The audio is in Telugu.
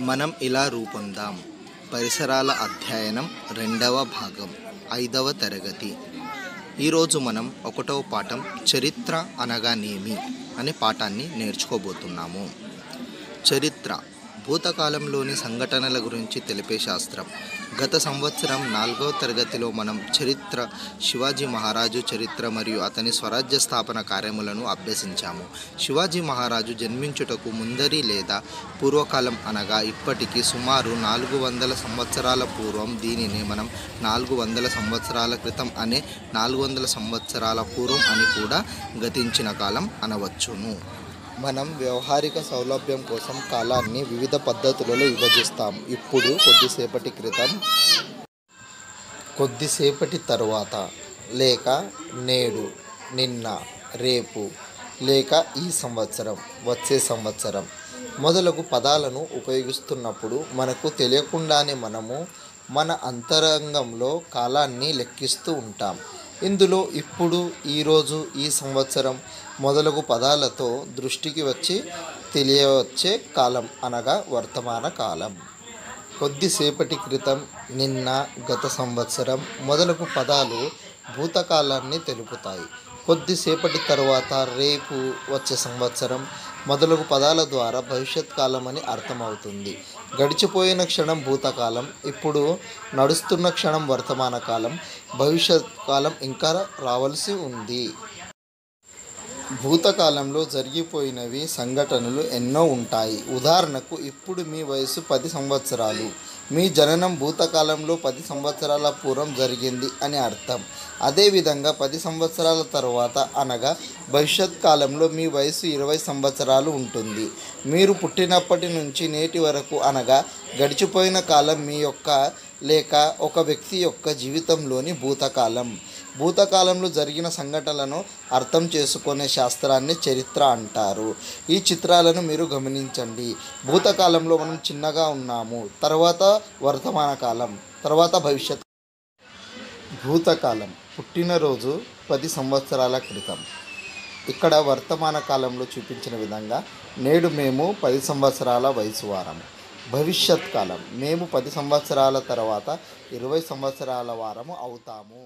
మనం ఇలా రూపొందాం పరిసరాల అధ్యయనం 2వ భాగం 5వ తరగతి. ఈరోజు మనం 1వ పాఠం చరిత్ర అనగానేమి అనే పాఠాన్ని నేర్చుకోబోతున్నాము. చరిత్ర భూతకాలంలోని సంఘటనల గురించి తెలిపే శాస్త్రం. గత సంవత్సరం 4వ తరగతిలో మనం చరిత్ర, శివాజీ మహారాజు చరిత్ర మరియు అతని స్వరాజ్య స్థాపన కార్యములను అభ్యసించాము. శివాజీ మహారాజు జన్మించుటకు ముందరి లేదా పూర్వకాలం అనగా ఇప్పటికి సుమారు 400 సంవత్సరాల పూర్వం. దీనిని మనం 400 సంవత్సరాల క్రితం అనే 400 సంవత్సరాల పూర్వం అని కూడా గతించిన కాలం అనవచ్చును. మనం వ్యవహారిక సౌలభ్యం కోసం కాలాన్ని వివిధ పద్ధతులలో విభజిస్తాం. ఇప్పుడు కొద్దిసేపటి క్రితం, కొద్దిసేపటి తరువాత, లేక నేడు, నిన్న, రేపు, లేక ఈ సంవత్సరం, వచ్చే సంవత్సరం మొదలగు పదాలను ఉపయోగిస్తున్నప్పుడు మనకు తెలియకుండానే మనము మన అంతరంగంలో కాలాన్ని లెక్కిస్తూ ఉంటాం. ఇందులో ఇప్పుడు, ఈరోజు, ఈ సంవత్సరం మొదలగు పదాలతో దృష్టికి వచ్చి తెలియవచ్చే కాలం అనగా వర్తమాన కాలం. కొద్దిసేపటి క్రితం, నిన్న, గత సంవత్సరం మొదలగు పదాలు భూతకాలాన్ని తెలుపుతాయి. కొద్దిసేపటి తరువాత, రేపు, వచ్చే సంవత్సరం మొదలగు పదాల ద్వారా భవిష్యత్ కాలం అని అర్థమవుతుంది. గడిచిపోయిన క్షణం భూతకాలం, ఇప్పుడు నడుస్తున్న క్షణం వర్తమాన కాలం, భవిష్యత్ కాలం ఇంకా రావాల్సి ఉంది. భూతకాలంలో జరిగిపోయినవి సంఘటనలు ఎన్నో ఉంటాయి. ఉదాహరణకు, ఇప్పుడు మీ వయసు 10 సంవత్సరాలు. మీ జననం భూతకాలంలో 10 సంవత్సరాల పూర్వం జరిగింది అని అర్థం. అదేవిధంగా 10 సంవత్సరాల తరువాత అనగా భవిష్యత్ కాలంలో మీ వయసు 20 సంవత్సరాలు ఉంటుంది. మీరు పుట్టినప్పటి నుంచి నేటి వరకు అనగా గడిచిపోయిన కాలం మీ యొక్క లేక ఒక వ్యక్తి యొక్క జీవితంలోని భూతకాలం. భూతకాలంలో జరిగిన సంఘటనలను అర్థం చేసుకునే శాస్త్రాన్ని చరిత్ర అంటారు. ఈ చిత్రాలను మీరు గమనించండి. భూతకాలంలో మనం చిన్నగా ఉన్నాము, తర్వాత వర్తమాన కాలం, తర్వాత భవిష్యత్. భూతకాలం పుట్టినరోజు 10 సంవత్సరాల క్రితం. ఇక్కడ వర్తమాన కాలంలో చూపించిన విధంగా నేడు మేము 10 సంవత్సరాల వయసు వారము. భవిష్యత్ కాలం మేము 10 సంవత్సరాల తర్వాత 20 సంవత్సరాల వారము అవుతాము.